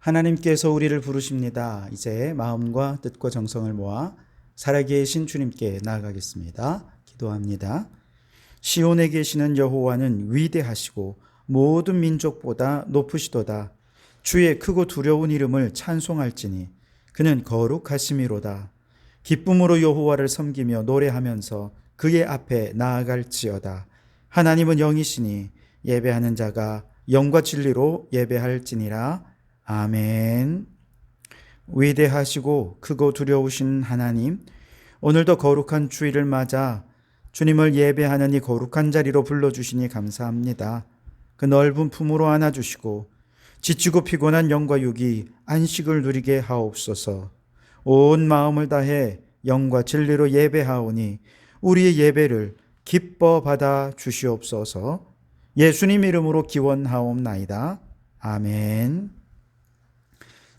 하나님께서 우리를 부르십니다. 이제 마음과 뜻과 정성을 모아 살아계신 주님께 나아가겠습니다. 기도합니다. 시온에 계시는 여호와는 위대하시고 모든 민족보다 높으시도다. 주의 크고 두려운 이름을 찬송할지니 그는 거룩하심이로다. 기쁨으로 여호와를 섬기며 노래하면서 그의 앞에 나아갈지어다. 하나님은 영이시니 예배하는 자가 영과 진리로 예배할지니라. 아멘. 위대하시고 크고 두려우신 하나님, 오늘도 거룩한 주일을 맞아 주님을 예배하는 이 거룩한 자리로 불러주시니 감사합니다. 그 넓은 품으로 안아주시고 지치고 피곤한 영과 육이 안식을 누리게 하옵소서. 온 마음을 다해 영과 진리로 예배하오니 우리의 예배를 기뻐 받아 주시옵소서. 예수님 이름으로 기원하옵나이다. 아멘.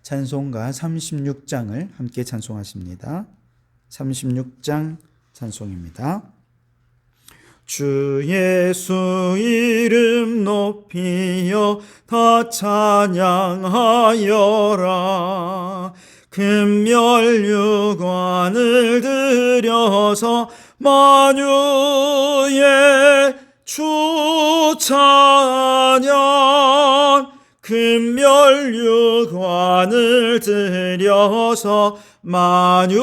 찬송가 36장을 함께 찬송하십니다. 36장 찬송입니다. 주 예수 이름 높이여 다 찬양하여라. 금멸류관을 들여서 만유의 주 찬양. 금멸류관을 들여서 만유의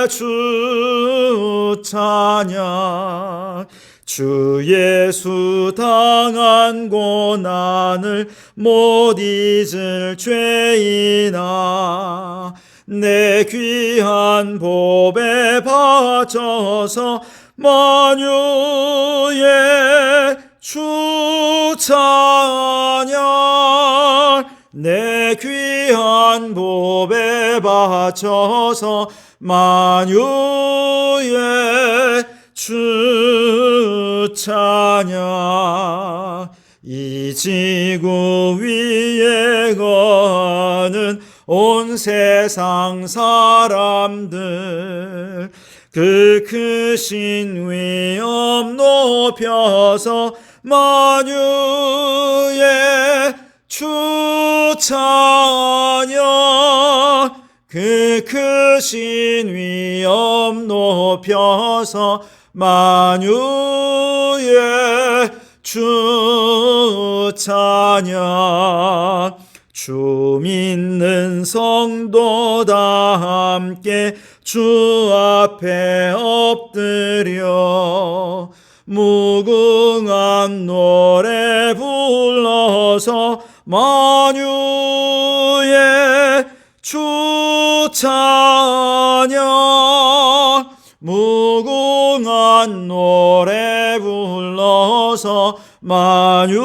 주 찬양. 주 예수 당한 고난을 못 잊을 죄인아, 내 귀한 법에 바쳐서 만유의 주 찬양. 내 귀한 법에 바쳐서 만유의 주 찬양. 이 지구 위에 거하는 온 세상 사람들, 그 크신 위엄 높여서 만유의 주 찬양. 그 크신 위엄 높여서 만유의 주 찬양. 주 믿는 성도 다 함께 주 앞에 엎드려 무궁한 노래 불러서 만유의 주 찬양. 무궁한 노래 불러서 만유의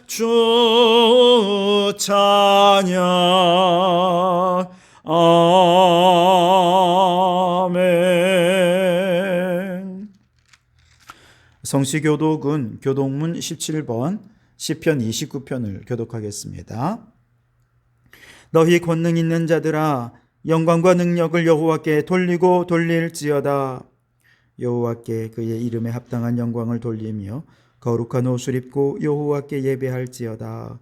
주 찬양. 아멘. 성시교독은 교독문 17번 시편 29편을 교독하겠습니다. 너희 권능 있는 자들아, 영광과 능력을 여호와께 돌리고 돌릴지어다. 여호와께 그의 이름에 합당한 영광을 돌리며 거룩한 옷을 입고 여호와께 예배할지어다.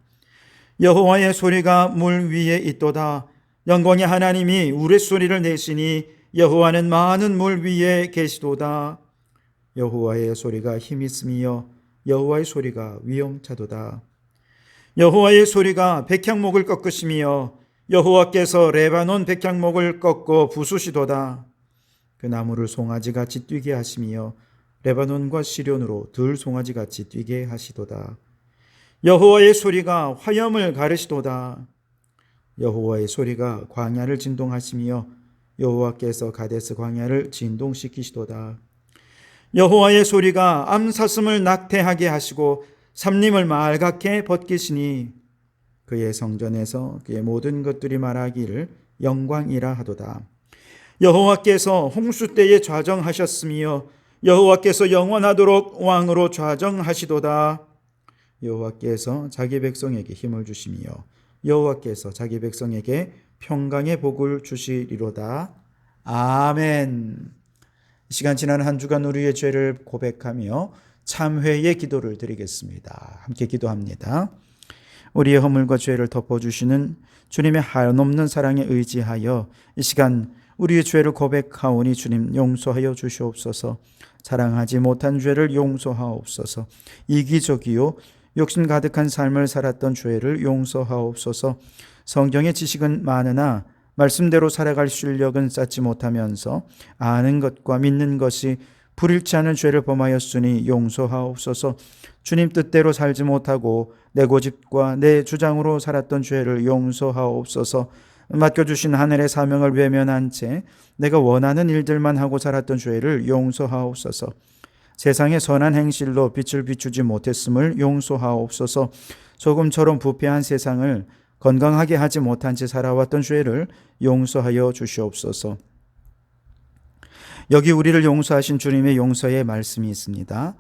여호와의 소리가 물 위에 있도다. 영광의 하나님이 우레소리를 내시니 여호와는 많은 물 위에 계시도다. 여호와의 소리가 힘있으며 여호와의 소리가 위엄차도다. 여호와의 소리가 백향목을 꺾으시며 여호와께서 레바논 백향목을 꺾어 부수시도다. 그 나무를 송아지같이 뛰게 하시며 레바논과 시련으로 들 송아지같이 뛰게 하시도다. 여호와의 소리가 화염을 가르시도다. 여호와의 소리가 광야를 진동하시며 여호와께서 가데스 광야를 진동시키시도다. 여호와의 소리가 암사슴을 낙태하게 하시고 삼림을 말갛게 벗기시니 그의 성전에서 그의 모든 것들이 말하기를 영광이라 하도다. 여호와께서 홍수 때에 좌정하셨으며 여호와께서 영원하도록 왕으로 좌정하시도다. 여호와께서 자기 백성에게 힘을 주시며 여호와께서 자기 백성에게 평강의 복을 주시리로다. 아멘. 시간 지난 한 주간 우리의 죄를 고백하며 참회의 기도를 드리겠습니다. 함께 기도합니다. 우리의 허물과 죄를 덮어주시는 주님의 한없는 사랑에 의지하여 이 시간 우리의 죄를 고백하오니 주님 용서하여 주시옵소서. 자랑하지 못한 죄를 용서하옵소서. 이기적이요 욕심 가득한 삶을 살았던 죄를 용서하옵소서. 성경의 지식은 많으나 말씀대로 살아갈 실력은 쌓지 못하면서 아는 것과 믿는 것이 불일치 않은 죄를 범하였으니 용서하옵소서. 주님 뜻대로 살지 못하고 내 고집과 내 주장으로 살았던 죄를 용서하옵소서. 맡겨주신 하늘의 사명을 외면한 채 내가 원하는 일들만 하고 살았던 죄를 용서하옵소서. 세상의 선한 행실로 빛을 비추지 못했음을 용서하옵소서. 소금처럼 부패한 세상을 건강하게 하지 못한 채 살아왔던 죄를 용서하여 주시옵소서. 여기 우리를 용서하신 주님의 용서의 말씀이 있습니다.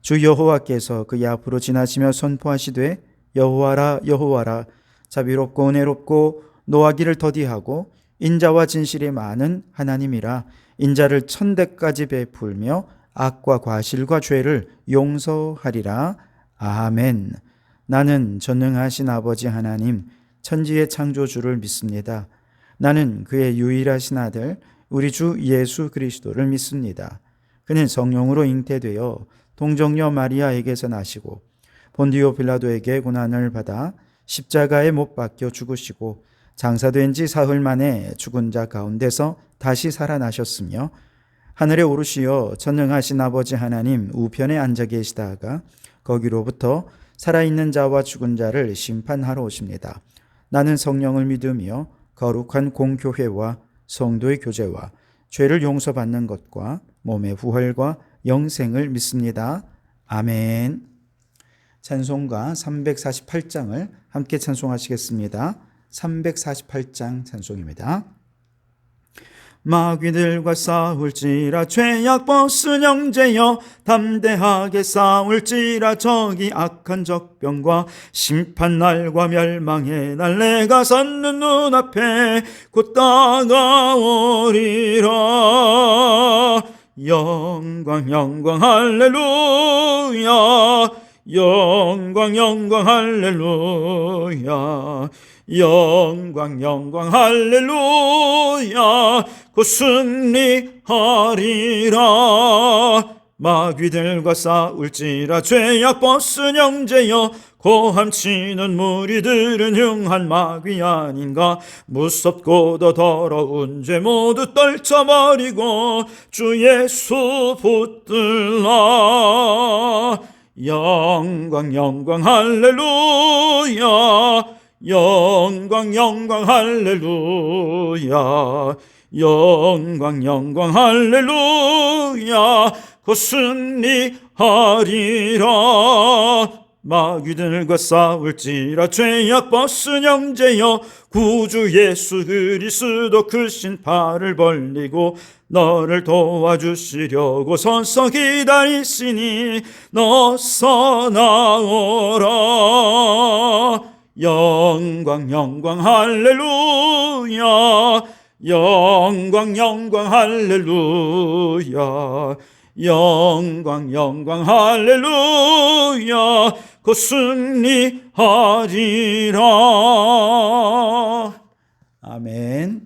주 여호와께서 그의 앞으로 지나시며 선포하시되 여호와라 여호와라 자비롭고 은혜롭고 노하기를 더디하고 인자와 진실이 많은 하나님이라. 인자를 1000대까지 베풀며 악과 과실과 죄를 용서하리라. 아멘. 나는 전능하신 아버지 하나님 천지의 창조주를 믿습니다. 나는 그의 유일하신 아들 우리 주 예수 그리스도를 믿습니다. 그는 성령으로 잉태되어 동정녀 마리아에게서 나시고 본디오 빌라도에게 고난을 받아 십자가에 못 박혀 죽으시고 장사된 지 사흘 만에 죽은 자 가운데서 다시 살아나셨으며 하늘에 오르시어 전능하신 아버지 하나님 우편에 앉아 계시다가 거기로부터 살아있는 자와 죽은 자를 심판하러 오십니다. 나는 성령을 믿으며 거룩한 공교회와 성도의 교제와 죄를 용서받는 것과 몸의 부활과 영생을 믿습니다. 아멘. 찬송가 348장을 함께 찬송하시겠습니다. 348장 찬송입니다. 마귀들과 싸울지라 죄악 벗은 형제여 담대하게 싸울지라 저기 악한 적병과 심판날과 멸망의 날 내가 섰는 눈앞에 곧 다가오리라. 영광 영광 할렐루야 영광 영광 할렐루야 영광 영광 할렐루야 곧 승리하리라. 마귀들과 싸울지라 죄악 벗은 형제여 고함치는 무리들은 흉한 마귀 아닌가. 무섭고도 더러운 죄 모두 떨쳐버리고 주 예수 붙들라. 영광 영광 할렐루야 영광 영광 할렐루야 영광 영광 할렐루야 곧 승리하리라. 마귀들과 싸울지라 죄악 벗은 형제여 구주 예수 그리스도 크신 팔을 벌리고 너를 도와주시려고 서서 기다리시니 너서 나오라. 영광 영광 할렐루야 영광 영광 할렐루야 영광 영광 할렐루야 곧 승리하리라. 아멘.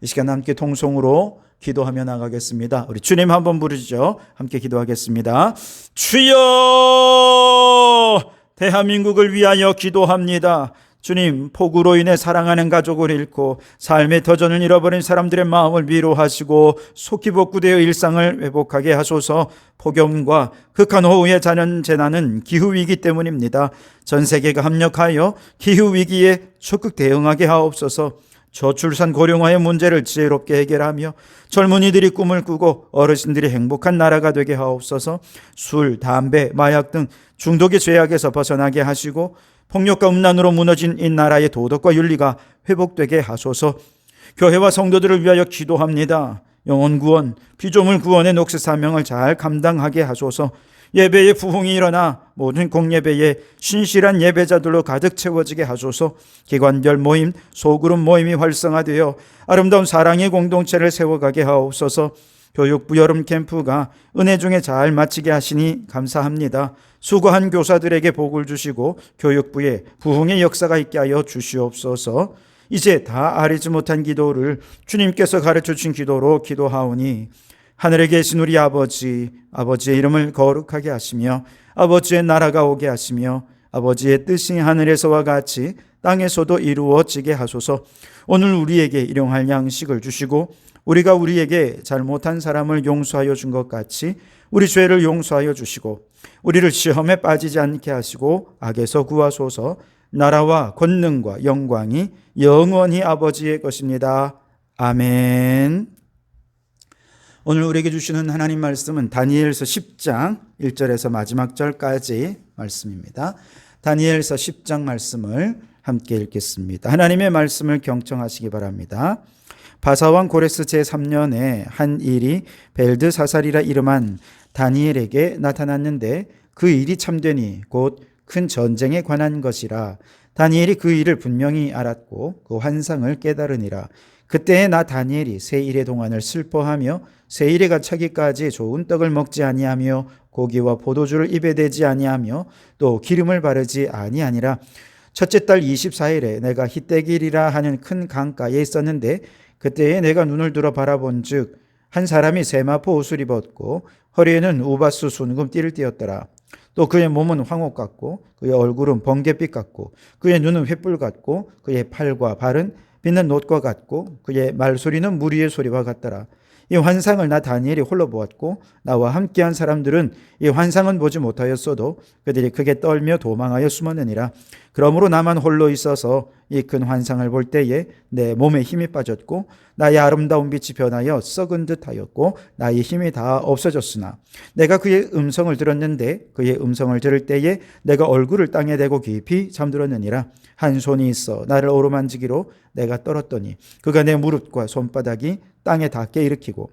이 시간 함께 통성으로 기도하며 나가겠습니다. 우리 주님 한번 부르시죠. 함께 기도하겠습니다. 주여 대한민국을 위하여 기도합니다. 주님, 폭우로 인해 사랑하는 가족을 잃고 삶의 터전을 잃어버린 사람들의 마음을 위로하시고 속히 복구되어 일상을 회복하게 하소서. 폭염과 극한 호우의 자연재난은 기후위기 때문입니다. 전 세계가 합력하여 기후위기에 적극 대응하게 하옵소서. 저출산 고령화의 문제를 지혜롭게 해결하며 젊은이들이 꿈을 꾸고 어르신들이 행복한 나라가 되게 하옵소서. 술, 담배, 마약 등 중독의 죄악에서 벗어나게 하시고 폭력과 음란으로 무너진 이 나라의 도덕과 윤리가 회복되게 하소서. 교회와 성도들을 위하여 기도합니다. 영혼 구원, 피조물 구원의 녹색 사명을 잘 감당하게 하소서. 예배의 부흥이 일어나 모든 공예배에 신실한 예배자들로 가득 채워지게 하소서. 기관별 모임, 소그룹 모임이 활성화되어 아름다운 사랑의 공동체를 세워가게 하옵소서. 교육부 여름 캠프가 은혜 중에 잘 마치게 하시니 감사합니다. 수고한 교사들에게 복을 주시고 교육부에 부흥의 역사가 있게 하여 주시옵소서. 이제 다 아뢰지 못한 기도를 주님께서 가르쳐 주신 기도로 기도하오니 하늘에 계신 우리 아버지, 아버지의 이름을 거룩하게 하시며 아버지의 나라가 오게 하시며 아버지의 뜻이 하늘에서와 같이 땅에서도 이루어지게 하소서. 오늘 우리에게 일용할 양식을 주시고 우리가 우리에게 잘못한 사람을 용서하여 준 것 같이 우리 죄를 용서하여 주시고 우리를 시험에 빠지지 않게 하시고 악에서 구하소서. 나라와 권능과 영광이 영원히 아버지의 것입니다. 아멘. 오늘 우리에게 주시는 하나님 말씀은 다니엘서 10장 1절에서 마지막 절까지 말씀입니다. 다니엘서 10장 말씀을 함께 읽겠습니다. 하나님의 말씀을 경청하시기 바랍니다. 바사왕 고레스 제3년에 한 일이 벨드사살이라 이름한 다니엘에게 나타났는데 그 일이 참되니 곧 큰 전쟁에 관한 것이라. 다니엘이 그 일을 분명히 알았고 그 환상을 깨달으니라. 그때에 나 다니엘이 세 일의 동안을 슬퍼하며 세 일에 차기까지 좋은 떡을 먹지 아니하며 고기와 포도주를 입에 대지 아니하며 또 기름을 바르지 아니하니라. 첫째 달 24일에 내가 히데길이라 하는 큰 강가에 있었는데 그때에 내가 눈을 들어 바라본즉 한 사람이 세마포 옷을 입었고 허리에는 우바스 순금 띠를 띠었더라. 또 그의 몸은 황옥 같고 그의 얼굴은 번갯빛 같고 그의 눈은 횃불 같고 그의 팔과 발은 빛는 놋과 같고 그의 말소리는 무리의 소리와 같더라. 이 환상을 나 다니엘이 홀로 보았고 나와 함께한 사람들은 이 환상은 보지 못하였어도 그들이 크게 떨며 도망하여 숨었느니라. 그러므로 나만 홀로 있어서 이 큰 환상을 볼 때에 내 몸에 힘이 빠졌고 나의 아름다운 빛이 변하여 썩은 듯하였고 나의 힘이 다 없어졌으나 내가 그의 음성을 들었는데 그의 음성을 들을 때에 내가 얼굴을 땅에 대고 깊이 잠들었느니라. 한 손이 있어 나를 어루만지기로 내가 떨었더니 그가 내 무릎과 손바닥이 땅에 닿게 일으키고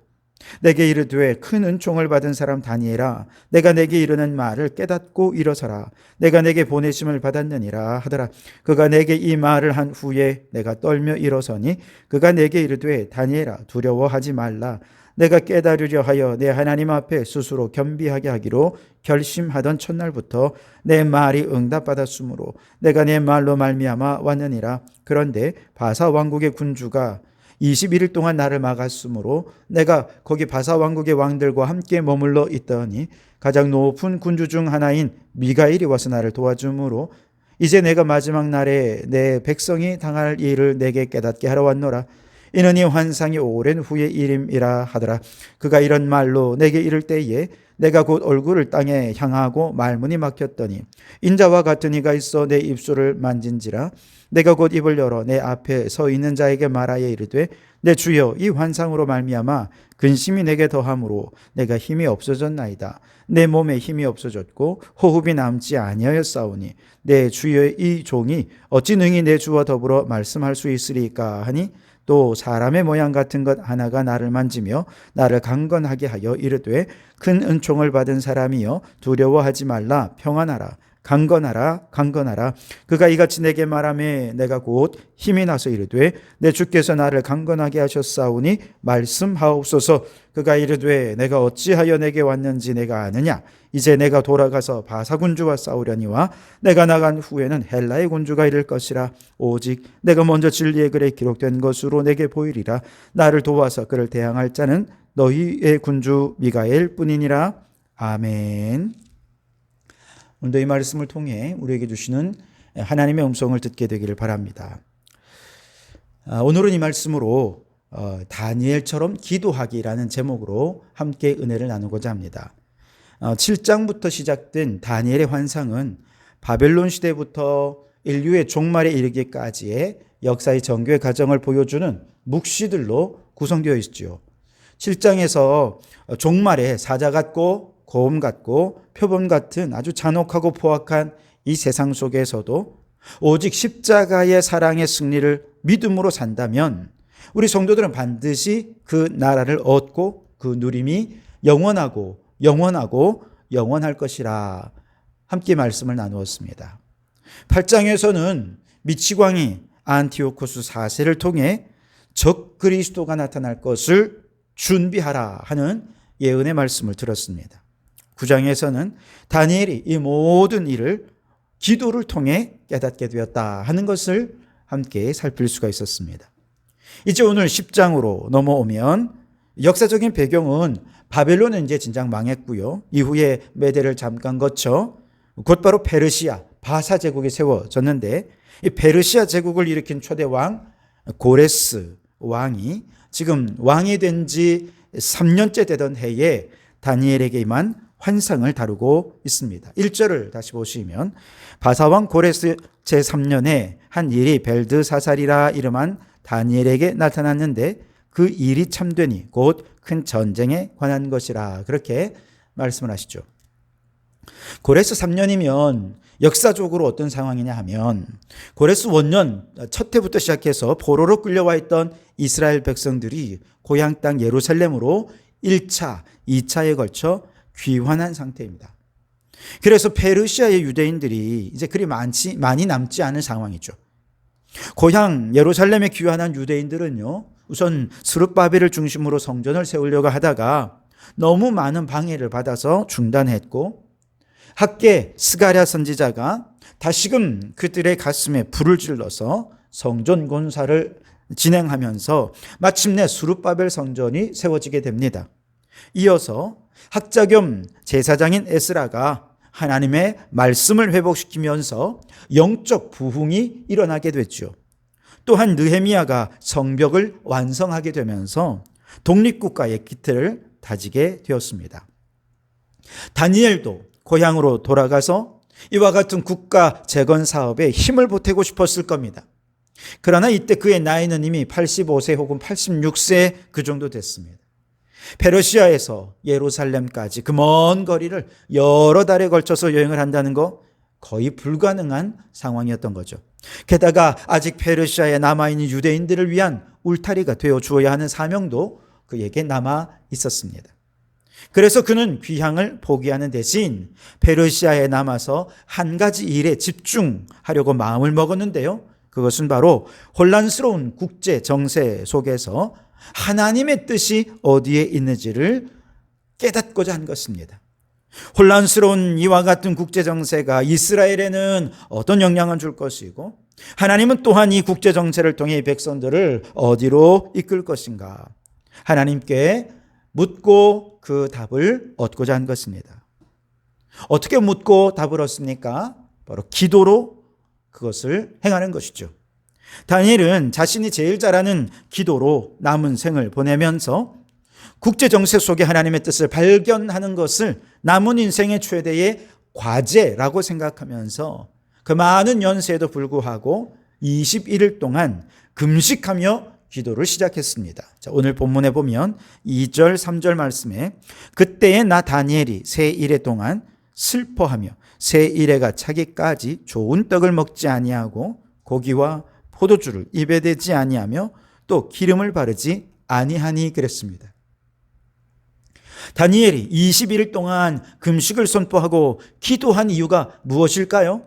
내게 이르되 큰 은총을 받은 사람 다니엘아 내가 내게 이르는 말을 깨닫고 일어서라. 내가 내게 보내심을 받았느니라 하더라. 그가 내게 이 말을 한 후에 내가 떨며 일어서니 그가 내게 이르되 다니엘아 두려워하지 말라. 내가 깨달으려 하여 내 하나님 앞에 스스로 겸비하게 하기로 결심하던 첫날부터 내 말이 응답받았으므로 내가 내 말로 말미암아 왔느니라. 그런데 바사 왕국의 군주가 21일 동안 나를 막았으므로 내가 거기 바사 왕국의 왕들과 함께 머물러 있더니 가장 높은 군주 중 하나인 미가엘이 와서 나를 도와주므로 이제 내가 마지막 날에 내 백성이 당할 일을 내게 깨닫게 하러 왔노라. 이는 이 환상이 오랜 후의 일임이라 하더라. 그가 이런 말로 내게 이를 때에 내가 곧 얼굴을 땅에 향하고 말문이 막혔더니 인자와 같은 이가 있어 내 입술을 만진지라. 내가 곧 입을 열어 내 앞에 서 있는 자에게 말하여 이르되 내 주여 이 환상으로 말미암아 근심이 내게 더함으로 내가 힘이 없어졌나이다. 내 몸에 힘이 없어졌고 호흡이 남지 아니하였사오니 내 주여의 이 종이 어찌 능히 내 주와 더불어 말씀할 수 있으리까 하니 또 사람의 모양 같은 것 하나가 나를 만지며 나를 강건하게 하여 이르되 큰 은총을 받은 사람이여 두려워하지 말라. 평안하라. 강건하라. 강건하라. 그가 이같이 내게 말하매 내가 곧 힘이 나서 이르되 내 주께서 나를 강건하게 하셨사오니 말씀하옵소서. 그가 이르되 내가 어찌하여 내게 왔는지 내가 아느냐. 이제 내가 돌아가서 바사 군주와 싸우려니와 내가 나간 후에는 헬라의 군주가 이를 것이라. 오직 내가 먼저 진리의 글에 기록된 것으로 내게 보이리라. 나를 도와서 그를 대항할 자는 너희의 군주 미가엘 뿐이니라. 아멘. 오늘도 이 말씀을 통해 우리에게 주시는 하나님의 음성을 듣게 되기를 바랍니다. 오늘은 이 말씀으로 다니엘처럼 기도하기라는 제목으로 함께 은혜를 나누고자 합니다. 7장부터 시작된 다니엘의 환상은 바벨론 시대부터 인류의 종말에 이르기까지의 역사의 전개의 과정을 보여주는 묵시들로 구성되어 있지요. 7장에서 종말에 사자 같고 고음 같고 표범 같은 아주 잔혹하고 포악한 이 세상 속에서도 오직 십자가의 사랑의 승리를 믿음으로 산다면 우리 성도들은 반드시 그 나라를 얻고 그 누림이 영원하고 영원할 것이라 함께 말씀을 나누었습니다. 8장에서는 미치광이 안티오코스 4세를 통해 적 그리스도가 나타날 것을 준비하라 하는 예언의 말씀을 들었습니다. 9장에서는 다니엘이 이 모든 일을 기도를 통해 깨닫게 되었다 하는 것을 함께 살필 수가 있었습니다. 이제 오늘 10장으로 넘어오면 역사적인 배경은 바벨론은 이제 진작 망했고요. 이후에 메대를 잠깐 거쳐 곧바로 페르시아, 바사 제국이 세워졌는데 이 페르시아 제국을 일으킨 초대 왕 고레스 왕이 지금 왕이 된 지 3년째 되던 해에 다니엘에게 임한 환상을 다루고 있습니다. 1절을 다시 보시면 바사왕 고레스 제3년에 한 일이 벨드사살이라 이름한 다니엘에게 나타났는데 그 일이 참되니 곧 큰 전쟁에 관한 것이라 그렇게 말씀을 하시죠. 고레스 3년이면 역사적으로 어떤 상황이냐 하면 고레스 원년 첫 해부터 시작해서 포로로 끌려와 있던 이스라엘 백성들이 고향 땅 예루살렘으로 1차, 2차에 걸쳐 귀환한 상태입니다. 그래서 페르시아의 유대인들이 이제 그리 많이 남지 않은 상황이죠. 고향 예루살렘에 귀환한 유대인들은요, 우선 스룹바벨을 중심으로 성전을 세우려고 하다가 너무 많은 방해를 받아서 중단했고, 학계 스가랴 선지자가 다시금 그들의 가슴에 불을 질러서 성전 건사를 진행하면서 마침내 스룹바벨 성전이 세워지게 됩니다. 이어서 학자 겸 제사장인 에스라가 하나님의 말씀을 회복시키면서 영적 부흥이 일어나게 됐죠. 또한 느헤미야가 성벽을 완성하게 되면서 독립국가의 기틀을 다지게 되었습니다. 다니엘도 고향으로 돌아가서 이와 같은 국가 재건 사업에 힘을 보태고 싶었을 겁니다. 그러나 이때 그의 나이는 이미 85세 혹은 86세 그 정도 됐습니다. 페르시아에서 예루살렘까지 그 먼 거리를 여러 달에 걸쳐서 여행을 한다는 거 거의 불가능한 상황이었던 거죠. 게다가 아직 페르시아에 남아있는 유대인들을 위한 울타리가 되어 주어야 하는 사명도 그에게 남아 있었습니다. 그래서 그는 귀향을 포기하는 대신 페르시아에 남아서 한 가지 일에 집중하려고 마음을 먹었는데요. 그것은 바로 혼란스러운 국제 정세 속에서 하나님의 뜻이 어디에 있는지를 깨닫고자 한 것입니다. 혼란스러운 이와 같은 국제 정세가 이스라엘에는 어떤 영향을 줄 것이고 하나님은 또한 이 국제 정세를 통해 이 백성들을 어디로 이끌 것인가 하나님께 묻고 그 답을 얻고자 한 것입니다. 어떻게 묻고 답을 얻습니까? 바로 기도로 그것을 행하는 것이죠. 다니엘은 자신이 제일 잘하는 기도로 남은 생을 보내면서 국제 정세 속에 하나님의 뜻을 발견하는 것을 남은 인생의 최대의 과제라고 생각하면서 그 많은 연세에도 불구하고 21일 동안 금식하며 기도를 시작했습니다. 자, 오늘 본문에 보면 2절, 3절 말씀에 그때에 나 다니엘이 새 일해 동안 슬퍼하며 새 일해가 차기까지 좋은 떡을 먹지 아니하고 고기와 포도주를 입에 대지 아니하며 또 기름을 바르지 아니하니 그랬습니다. 다니엘이 21일 동안 금식을 선포하고 기도한 이유가 무엇일까요?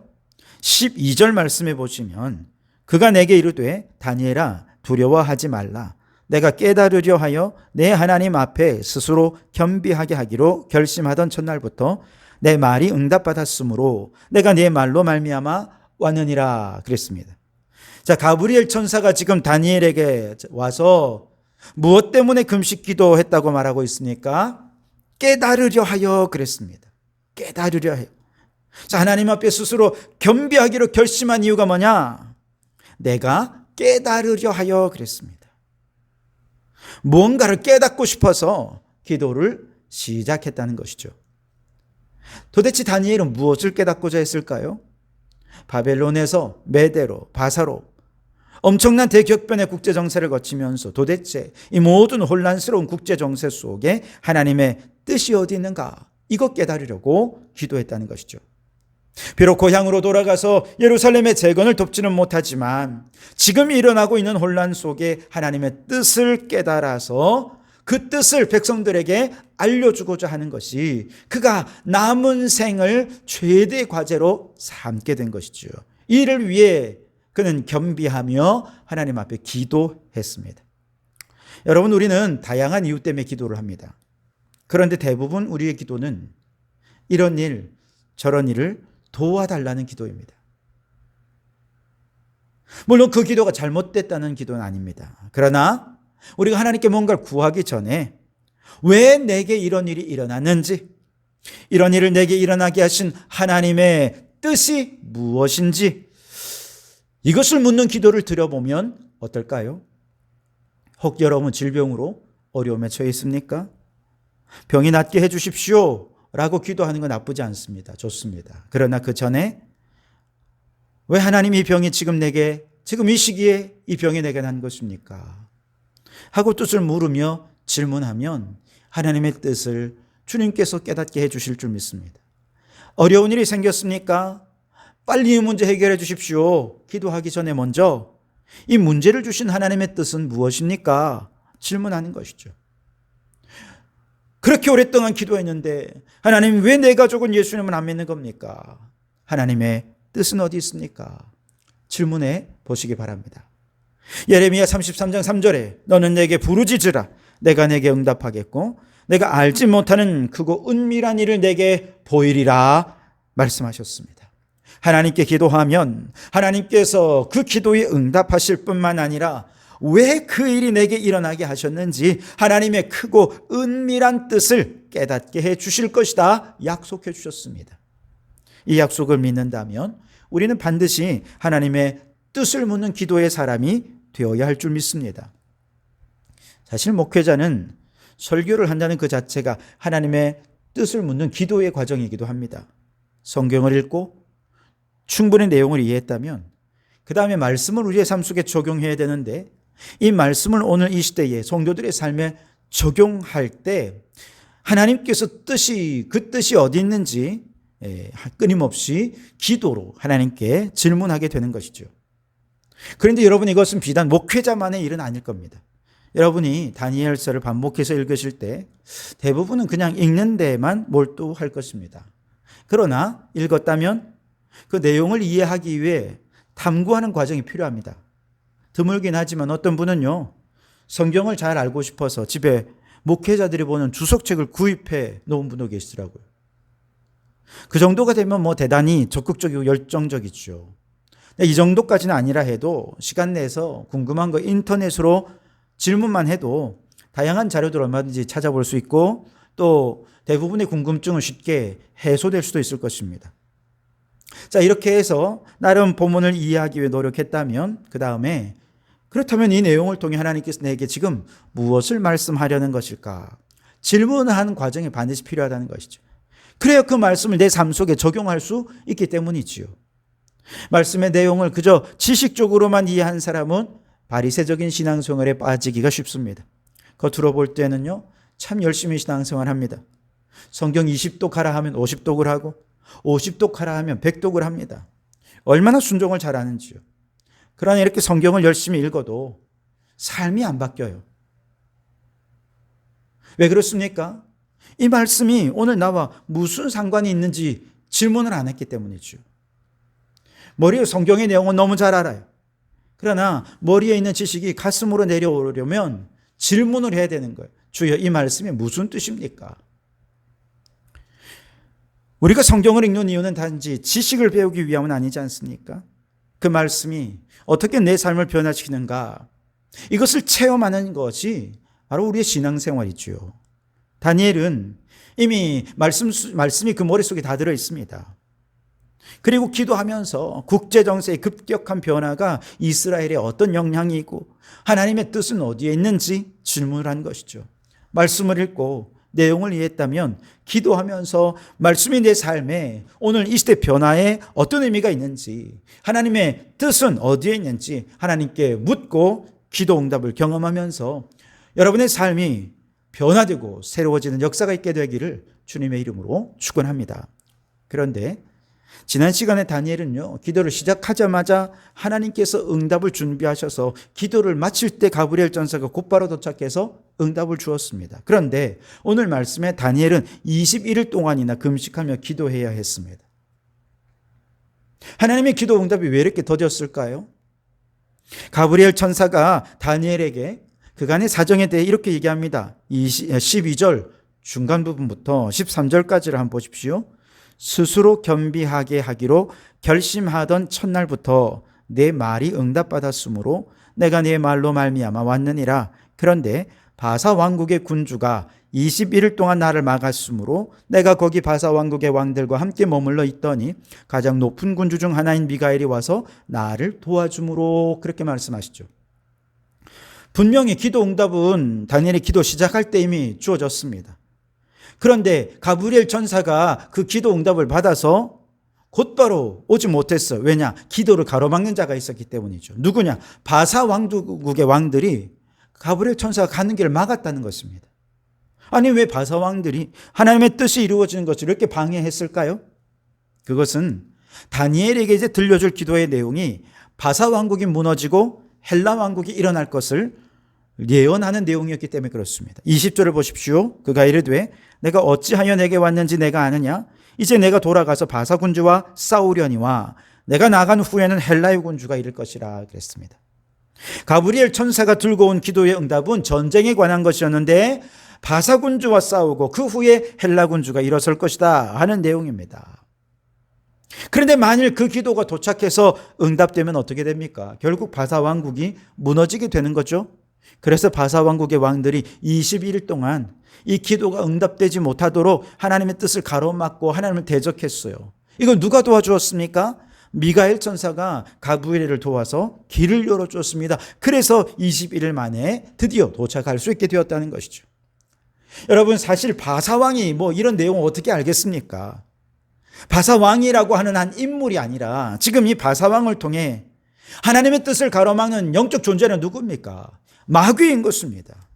12절 말씀해 보시면 그가 내게 이르되 다니엘아 두려워하지 말라. 내가 깨달으려 하여 내 하나님 앞에 스스로 겸비하게 하기로 결심하던 첫날부터 내 말이 응답받았으므로 내가 네 말로 말미암아 왔느니라 그랬습니다. 자, 가브리엘 천사가 지금 다니엘에게 와서 무엇 때문에 금식 기도했다고 말하고 있습니까? 깨달으려 하여 그랬습니다. 깨달으려 해요. 자, 하나님 앞에 스스로 겸비하기로 결심한 이유가 뭐냐? 내가 깨달으려 하여 그랬습니다. 무언가를 깨닫고 싶어서 기도를 시작했다는 것이죠. 도대체 다니엘은 무엇을 깨닫고자 했을까요? 바벨론에서 메대로, 바사로 엄청난 대격변의 국제정세를 거치면서 도대체 이 모든 혼란스러운 국제정세 속에 하나님의 뜻이 어디 있는가? 이것 깨달으려고 기도했다는 것이죠. 비록 고향으로 돌아가서 예루살렘의 재건을 돕지는 못하지만 지금 일어나고 있는 혼란 속에 하나님의 뜻을 깨달아서 그 뜻을 백성들에게 알려주고자 하는 것이 그가 남은 생을 최대 과제로 삼게 된 것이죠. 이를 위해 그는 겸비하며 하나님 앞에 기도했습니다. 여러분, 우리는 다양한 이유 때문에 기도를 합니다. 그런데 대부분 우리의 기도는 이런 일, 저런 일을 도와달라는 기도입니다. 물론 그 기도가 잘못됐다는 기도는 아닙니다. 그러나 우리가 하나님께 뭔가를 구하기 전에 왜 내게 이런 일이 일어났는지, 이런 일을 내게 일어나게 하신 하나님의 뜻이 무엇인지, 이것을 묻는 기도를 드려보면 어떨까요? 혹 여러분 질병으로 어려움에 처해 있습니까? 병이 낫게 해 주십시오 라고 기도하는 건 나쁘지 않습니다. 좋습니다. 그러나 그 전에 왜 하나님이 이 병이 지금 이 시기에 이 병이 내게 난 것입니까? 하고 뜻을 물으며 질문하면 하나님의 뜻을 주님께서 깨닫게 해 주실 줄 믿습니다. 어려운 일이 생겼습니까? 빨리 이 문제 해결해 주십시오. 기도하기 전에 먼저 이 문제를 주신 하나님의 뜻은 무엇입니까? 질문하는 것이죠. 그렇게 오랫동안 기도했는데 하나님, 왜 내 가족은 예수님을 안 믿는 겁니까? 하나님의 뜻은 어디 있습니까? 질문해 보시기 바랍니다. 예레미야 33장 3절에 너는 내게 부르짖으라 내가 내게 응답하겠고 내가 알지 못하는 크고 은밀한 일을 내게 보이리라 말씀하셨습니다. 하나님께 기도하면 하나님께서 그 기도에 응답하실 뿐만 아니라 왜 그 일이 내게 일어나게 하셨는지 하나님의 크고 은밀한 뜻을 깨닫게 해 주실 것이다 약속해 주셨습니다. 이 약속을 믿는다면 우리는 반드시 하나님의 뜻을 묻는 기도의 사람이 되어야 할 줄 믿습니다. 사실 목회자는 설교를 한다는 그 자체가 하나님의 뜻을 묻는 기도의 과정이기도 합니다. 성경을 읽고 충분히 내용을 이해했다면 그 다음에 말씀을 우리의 삶 속에 적용해야 되는데, 이 말씀을 오늘 이 시대에 성도들의 삶에 적용할 때 하나님께서 그 뜻이 어디 있는지 끊임없이 기도로 하나님께 질문하게 되는 것이죠. 그런데 여러분, 이것은 비단 목회자만의 일은 아닐 겁니다. 여러분이 다니엘서를 반복해서 읽으실 때 대부분은 그냥 읽는 데에만 몰두할 것입니다. 그러나 읽었다면 그 내용을 이해하기 위해 탐구하는 과정이 필요합니다. 드물긴 하지만 어떤 분은요, 성경을 잘 알고 싶어서 집에 목회자들이 보는 주석책을 구입해 놓은 분도 계시더라고요. 그 정도가 되면 대단히 적극적이고 열정적이죠. 이 정도까지는 아니라 해도 시간 내서 궁금한 거 인터넷으로 질문만 해도 다양한 자료들 얼마든지 찾아볼 수 있고 또 대부분의 궁금증은 쉽게 해소될 수도 있을 것입니다. 자, 이렇게 해서 나름 본문을 이해하기 위해 노력했다면 그 다음에 그렇다면 이 내용을 통해 하나님께서 내게 지금 무엇을 말씀하려는 것일까? 질문하는 과정이 반드시 필요하다는 것이죠. 그래야 그 말씀을 내 삶 속에 적용할 수 있기 때문이지요. 말씀의 내용을 그저 지식적으로만 이해한 사람은 바리새적인 신앙생활에 빠지기가 쉽습니다. 겉으로 볼 때는요, 참 열심히 신앙생활 합니다. 성경 20독 하라 하면 50독을 하고 50독 하라 하면 100독을 합니다. 얼마나 순종을 잘하는지요. 그러나 이렇게 성경을 열심히 읽어도 삶이 안 바뀌어요. 왜 그렇습니까? 이 말씀이 오늘 나와 무슨 상관이 있는지 질문을 안 했기 때문이죠. 머리에 성경의 내용은 너무 잘 알아요. 그러나 머리에 있는 지식이 가슴으로 내려오려면 질문을 해야 되는 거예요. 주여, 이 말씀이 무슨 뜻입니까? 우리가 성경을 읽는 이유는 단지 지식을 배우기 위함은 아니지 않습니까? 그 말씀이 어떻게 내 삶을 변화시키는가, 이것을 체험하는 것이 바로 우리의 신앙생활이죠. 다니엘은 이미 말씀이 그 머릿속에 다 들어 있습니다. 그리고 기도하면서 국제정세의 급격한 변화가 이스라엘에 어떤 영향이 있고 하나님의 뜻은 어디에 있는지 질문을 한 것이죠. 말씀을 읽고 내용을 이해했다면 기도하면서 말씀이 내 삶에 오늘 이 시대 변화에 어떤 의미가 있는지, 하나님의 뜻은 어디에 있는지 하나님께 묻고 기도 응답을 경험하면서 여러분의 삶이 변화되고 새로워지는 역사가 있게 되기를 주님의 이름으로 축원합니다. 그런데 지난 시간에 다니엘은요, 기도를 시작하자마자 하나님께서 응답을 준비하셔서 기도를 마칠 때 가브리엘 전사가 곧바로 도착해서 응답을 주었습니다. 그런데 오늘 말씀에 다니엘은 21일 동안이나 금식하며 기도해야 했습니다. 하나님의 기도 응답이 왜 이렇게 더뎠을까요? 가브리엘 천사가 다니엘에게 그간의 사정에 대해 이렇게 얘기합니다. 12절 중간 부분부터 13절까지를 한번 보십시오. 스스로 겸비하게 하기로 결심하던 첫날부터 내 말이 응답받았으므로 내가 네 말로 말미암아 왔느니라. 그런데 바사 왕국의 군주가 21일 동안 나를 막았으므로 내가 거기 바사 왕국의 왕들과 함께 머물러 있더니 가장 높은 군주 중 하나인 미가엘이 와서 나를 도와주므로, 그렇게 말씀하시죠. 분명히 기도 응답은 다니엘이 기도 시작할 때 이미 주어졌습니다. 그런데 가브리엘 천사가 그 기도 응답을 받아서 곧바로 오지 못했어요. 왜냐? 기도를 가로막는 자가 있었기 때문이죠. 누구냐? 바사 왕국의 왕들이 가브리엘 천사가 가는 길을 막았다는 것입니다. 아니, 왜 바사 왕들이 하나님의 뜻이 이루어지는 것을 이렇게 방해했을까요? 그것은 다니엘에게 이제 들려줄 기도의 내용이 바사 왕국이 무너지고 헬라 왕국이 일어날 것을 예언하는 내용이었기 때문에 그렇습니다. 20절을 보십시오. 그가 이르되 내가 어찌하여 내게 왔는지 내가 아느냐? 이제 내가 돌아가서 바사 군주와 싸우려니와 내가 나간 후에는 헬라의 군주가 이를 것이라 그랬습니다. 가브리엘 천사가 들고 온 기도의 응답은 전쟁에 관한 것이었는데 바사 군주와 싸우고 그 후에 헬라 군주가 일어설 것이다 하는 내용입니다. 그런데 만일 그 기도가 도착해서 응답되면 어떻게 됩니까? 결국 바사 왕국이 무너지게 되는 거죠. 그래서 바사 왕국의 왕들이 21일 동안 이 기도가 응답되지 못하도록 하나님의 뜻을 가로막고 하나님을 대적했어요. 이걸 누가 도와주었습니까? 미가엘 천사가 가브리엘을 도와서 길을 열어주었습니다. 그래서 21일 만에 드디어 도착할 수 있게 되었다는 것이죠. 여러분, 사실 바사왕이 이런 내용을 어떻게 알겠습니까? 바사왕이라고 하는 한 인물이 아니라 지금 이 바사왕을 통해 하나님의 뜻을 가로막는 영적 존재는 누굽니까? 마귀인 것입니다.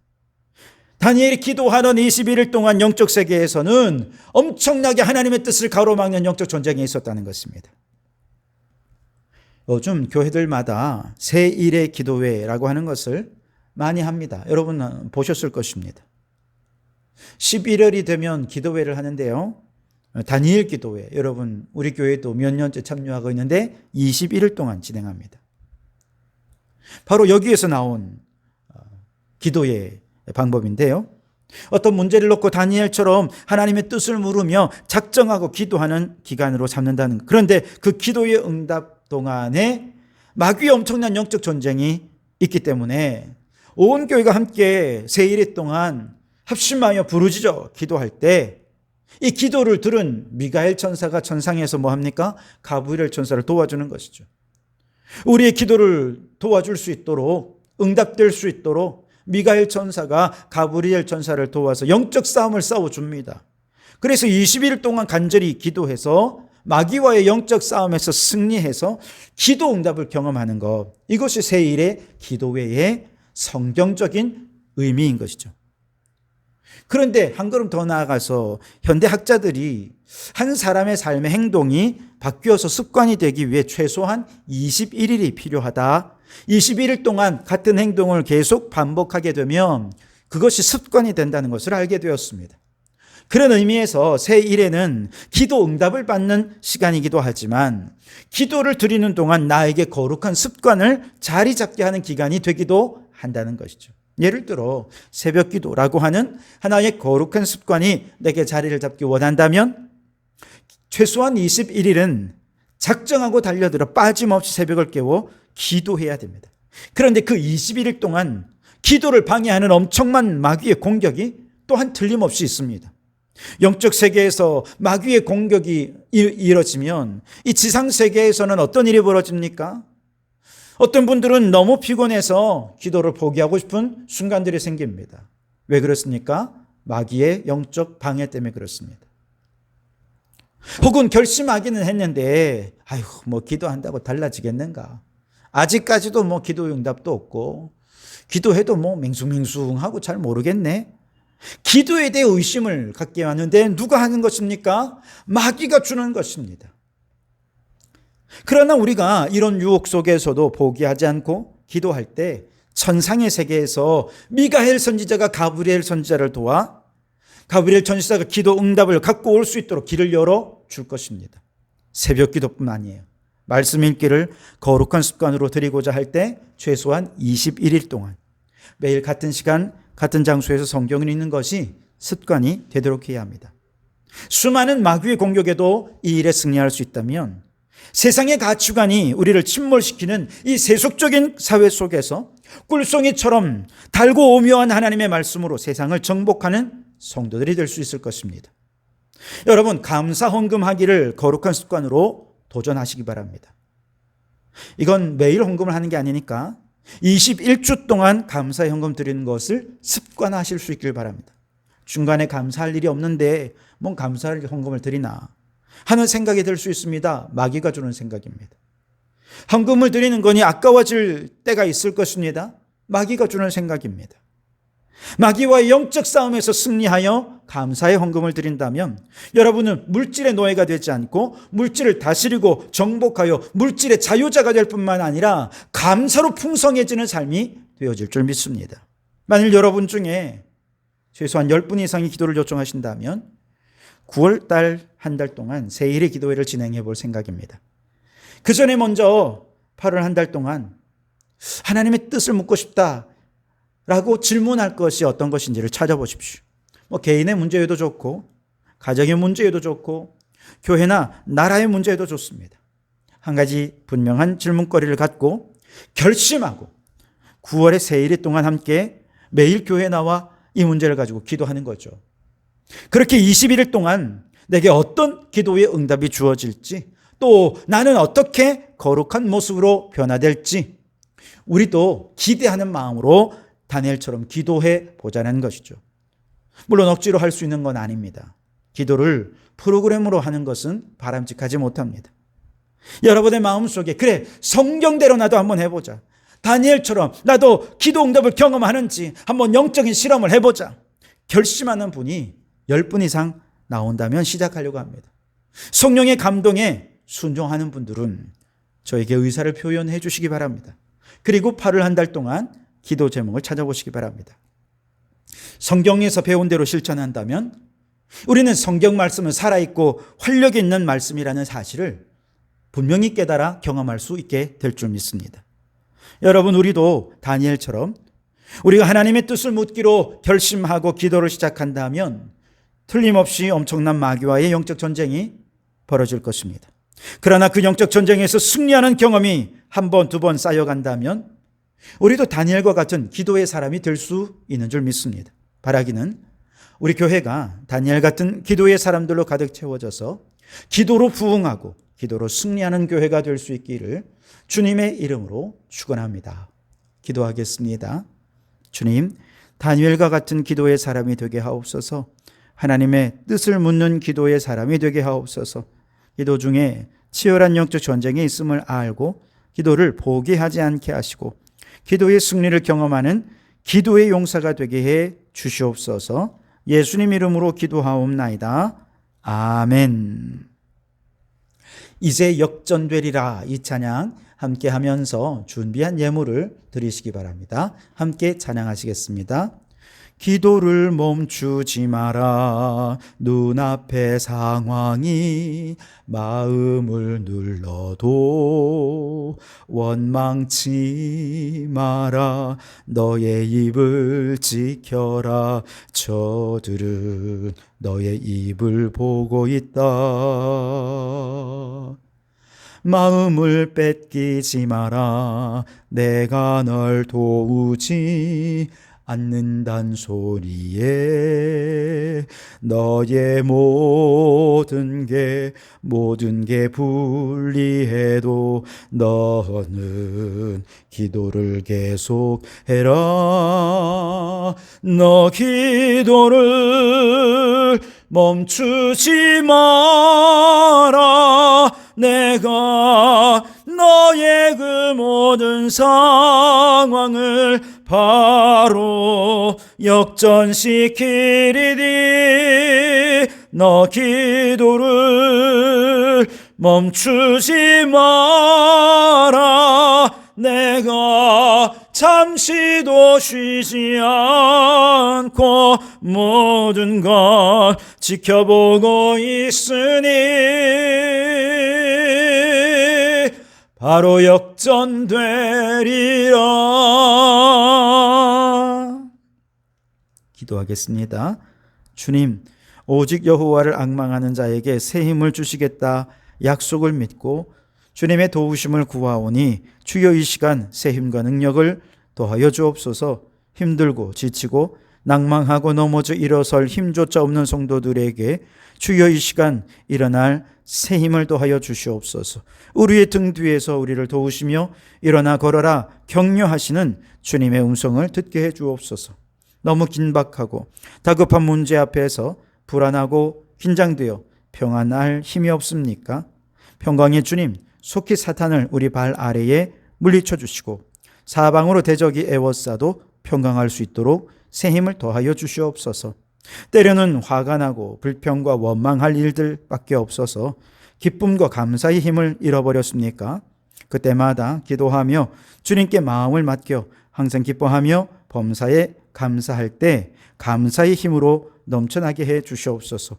다니엘이 기도하던 21일 동안 영적 세계에서는 엄청나게 하나님의 뜻을 가로막는 영적 전쟁이 있었다는 것입니다. 요즘 교회들마다 새1의 기도회라고 하는 것을 많이 합니다. 여러분 보셨을 것입니다. 11월이 되면 기도회를 하는데요. 다니엘 기도회, 여러분 우리 교회도 몇 년째 참여하고 있는데 21일 동안 진행합니다. 바로 여기에서 나온 기도의 방법인데요. 어떤 문제를 놓고 다니엘처럼 하나님의 뜻을 물으며 작정하고 기도하는 기간으로 삼는다는, 그런데 그 기도의 응답 동안에 마귀의 엄청난 영적 전쟁이 있기 때문에 온 교회가 함께 새1일 동안 합심하여 부르짖어 기도할 때 이 기도를 들은 미가엘 천사가 천상에서 뭐합니까? 가브리엘 천사를 도와주는 것이죠. 우리의 기도를 도와줄 수 있도록, 응답될 수 있도록 미가엘 천사가 가브리엘 천사를 도와서 영적 싸움을 싸워줍니다. 그래서 20일 동안 간절히 기도해서 마귀와의 영적 싸움에서 승리해서 기도 응답을 경험하는 것, 이것이 새1의 기도회의 성경적인 의미인 것이죠. 그런데 한 걸음 더 나아가서 현대 학자들이 한 사람의 삶의 행동이 바뀌어서 습관이 되기 위해 최소한 21일이 필요하다. 21일 동안 같은 행동을 계속 반복하게 되면 그것이 습관이 된다는 것을 알게 되었습니다. 그런 의미에서 새1에는 기도 응답을 받는 시간이기도 하지만 기도를 드리는 동안 나에게 거룩한 습관을 자리 잡게 하는 기간이 되기도 한다는 것이죠. 예를 들어 새벽 기도라고 하는 하나의 거룩한 습관이 내게 자리를 잡기 원한다면 최소한 21일은 작정하고 달려들어 빠짐없이 새벽을 깨워 기도해야 됩니다. 그런데 그 21일 동안 기도를 방해하는 엄청난 마귀의 공격이 또한 틀림없이 있습니다. 영적 세계에서 마귀의 공격이 이뤄지면 이 지상 세계에서는 어떤 일이 벌어집니까? 어떤 분들은 너무 피곤해서 기도를 포기하고 싶은 순간들이 생깁니다. 왜 그렇습니까? 마귀의 영적 방해 때문에 그렇습니다. 혹은 결심하기는 했는데 기도한다고 달라지겠는가? 아직까지도 기도 응답도 없고 기도해도 맹숭맹숭하고 잘 모르겠네. 기도에 대해 의심을 갖게 하는데 누가 하는 것입니까? 마귀가 주는 것입니다. 그러나 우리가 이런 유혹 속에서도 포기하지 않고 기도할 때 천상의 세계에서 미가엘 선지자가 가브리엘 선지자를 도와 가브리엘 천사가 기도 응답을 갖고 올 수 있도록 길을 열어 줄 것입니다. 새벽 기도뿐 아니에요. 말씀 읽기를 거룩한 습관으로 드리고자 할 때 최소한 21일 동안 매일 같은 시간, 같은 장소에서 성경을 읽는 것이 습관이 되도록 해야 합니다. 수많은 마귀의 공격에도 이 일에 승리할 수 있다면 세상의 가치관이 우리를 침몰시키는 이 세속적인 사회 속에서 꿀송이처럼 달고 오묘한 하나님의 말씀으로 세상을 정복하는 성도들이 될 수 있을 것입니다. 여러분, 감사 헌금하기를 거룩한 습관으로 도전하시기 바랍니다. 이건 매일 헌금을 하는 게 아니니까 21주 동안 감사 헌금 드리는 것을 습관화하실 수 있길 바랍니다. 중간에 감사할 일이 없는데 뭔 감사할 헌금을 드리나 하는 생각이 들 수 있습니다. 마귀가 주는 생각입니다. 헌금을 드리는 거니 아까워질 때가 있을 것입니다. 마귀가 주는 생각입니다. 마귀와의 영적 싸움에서 승리하여 감사의 헌금을 드린다면 여러분은 물질의 노예가 되지 않고 물질을 다스리고 정복하여 물질의 자유자가 될 뿐만 아니라 감사로 풍성해지는 삶이 되어질 줄 믿습니다. 만일 여러분 중에 최소한 10분 이상의 기도를 요청하신다면 9월 달 한 달 동안 세일의 기도회를 진행해 볼 생각입니다. 그 전에 먼저 8월 한 달 동안 하나님의 뜻을 묻고 싶다 라고 질문할 것이 어떤 것인지를 찾아보십시오. 개인의 문제에도 좋고 가정의 문제에도 좋고 교회나 나라의 문제에도 좋습니다. 한 가지 분명한 질문거리를 갖고 결심하고 9월의 세일 동안 함께 매일 교회에 나와 이 문제를 가지고 기도하는 거죠. 그렇게 21일 동안 내게 어떤 기도의 응답이 주어질지, 또 나는 어떻게 거룩한 모습으로 변화될지 우리도 기대하는 마음으로 다니엘처럼 기도해 보자는 것이죠. 물론 억지로 할 수 있는 건 아닙니다. 기도를 프로그램으로 하는 것은 바람직하지 못합니다. 여러분의 마음속에 그래, 성경대로 나도 한번 해보자, 다니엘처럼 나도 기도 응답을 경험하는지 한번 영적인 실험을 해보자 결심하는 분이 10분 이상 나온다면 시작하려고 합니다. 성령의 감동에 순종하는 분들은 저에게 의사를 표현해 주시기 바랍니다. 그리고 8월 한 달 동안 기도 제목을 찾아보시기 바랍니다. 성경에서 배운 대로 실천한다면 우리는 성경 말씀은 살아있고 활력이 있는 말씀이라는 사실을 분명히 깨달아 경험할 수 있게 될 줄 믿습니다. 여러분, 우리도 다니엘처럼 우리가 하나님의 뜻을 묻기로 결심하고 기도를 시작한다면 틀림없이 엄청난 마귀와의 영적 전쟁이 벌어질 것입니다. 그러나 그 영적 전쟁에서 승리하는 경험이 한 번, 두 번 쌓여간다면 우리도 다니엘과 같은 기도의 사람이 될 수 있는 줄 믿습니다. 바라기는 우리 교회가 다니엘 같은 기도의 사람들로 가득 채워져서 기도로 부흥하고 기도로 승리하는 교회가 될 수 있기를 주님의 이름으로 축원합니다. 기도하겠습니다. 주님, 다니엘과 같은 기도의 사람이 되게 하옵소서. 하나님의 뜻을 묻는 기도의 사람이 되게 하옵소서. 기도 중에 치열한 영적 전쟁이 있음을 알고 기도를 포기하지 않게 하시고 기도의 승리를 경험하는 기도의 용사가 되게 해 주시옵소서. 예수님 이름으로 기도하옵나이다. 아멘. 이제 역전되리라, 이 찬양 함께 하면서 준비한 예물을 드리시기 바랍니다. 함께 찬양하시겠습니다. 기도를 멈추지 마라. 눈앞의 상황이 마음을 눌러도 원망치 마라. 너의 입을 지켜라. 저들은 너의 입을 보고 있다. 마음을 뺏기지 마라. 내가 널 도우지 않는단 소리에 너의 모든 게 불리해도 너는 기도를 계속해라. 너 기도를 멈추지 마라. 내가 너의 그 모든 상황을 바로 역전시키리니 너 기도를 멈추지 마라. 내가 잠시도 쉬지 않고 모든 걸 지켜보고 있으니 바로 역전되리라. 기도하겠습니다. 주님, 오직 여호와를 앙망하는 자에게 새 힘을 주시겠다 약속을 믿고 주님의 도우심을 구하오니 주여 이 시간 새 힘과 능력을 더하여 주옵소서. 힘들고 지치고 낭망하고 넘어져 일어설 힘조차 없는 성도들에게 주여 이 시간 일어날 새 힘을 더하여 주시옵소서. 우리의 등 뒤에서 우리를 도우시며 일어나 걸어라 격려하시는 주님의 음성을 듣게 해 주옵소서. 너무 긴박하고 다급한 문제 앞에서 불안하고 긴장되어 평안할 힘이 없습니까? 평강의 주님, 속히 사탄을 우리 발 아래에 물리쳐 주시고 사방으로 대적이 애워싸도 평강할 수 있도록 새 힘을 더하여 주시옵소서. 때로는 화가 나고 불평과 원망할 일들밖에 없어서 기쁨과 감사의 힘을 잃어버렸습니까? 그때마다 기도하며 주님께 마음을 맡겨 항상 기뻐하며 범사에 감사할 때 감사의 힘으로 넘쳐나게 해 주시옵소서.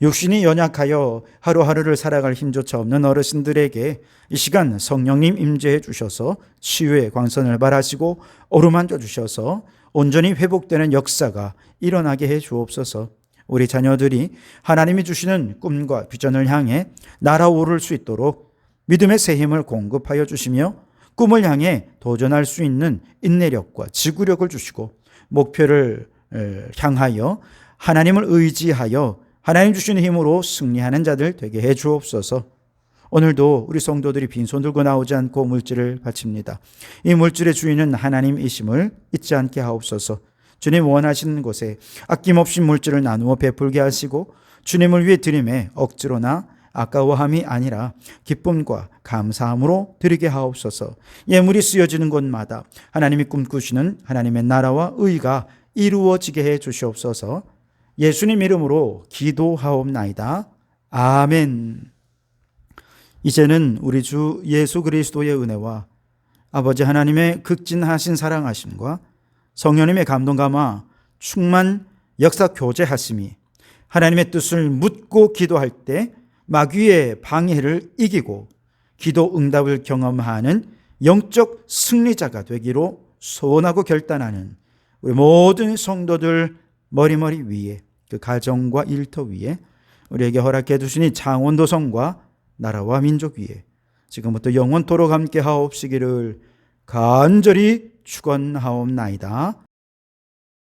육신이 연약하여 하루하루를 살아갈 힘조차 없는 어르신들에게 이 시간 성령님 임재해 주셔서 치유의 광선을 발하시고 어루만져 주셔서 온전히 회복되는 역사가 일어나게 해 주옵소서. 우리 자녀들이 하나님이 주시는 꿈과 비전을 향해 날아오를 수 있도록 믿음의 새 힘을 공급하여 주시며 꿈을 향해 도전할 수 있는 인내력과 지구력을 주시고 목표를 향하여 하나님을 의지하여 하나님 주시는 힘으로 승리하는 자들 되게 해 주옵소서. 오늘도 우리 성도들이 빈손 들고 나오지 않고 물질을 바칩니다. 이 물질의 주인은 하나님이심을 잊지 않게 하옵소서. 주님 원하시는 곳에 아낌없이 물질을 나누어 베풀게 하시고 주님을 위해 드림에 억지로나 아까워함이 아니라 기쁨과 감사함으로 드리게 하옵소서. 예물이 쓰여지는 곳마다 하나님이 꿈꾸시는 하나님의 나라와 의가 이루어지게 해 주시옵소서. 예수님 이름으로 기도하옵나이다. 아멘. 이제는 우리 주 예수 그리스도의 은혜와 아버지 하나님의 극진하신 사랑하심과 성령님의 감동 감화 충만 역사 교제하심이 하나님의 뜻을 묻고 기도할 때 마귀의 방해를 이기고 기도 응답을 경험하는 영적 승리자가 되기로 소원하고 결단하는 우리 모든 성도들 머리머리 위에 그 가정과 일터 위에 우리에게 허락해 주시니 창원도성과 나라와 민족 위에 지금부터 영원토록 함께 하옵시기를 간절히 축원하옵나이다.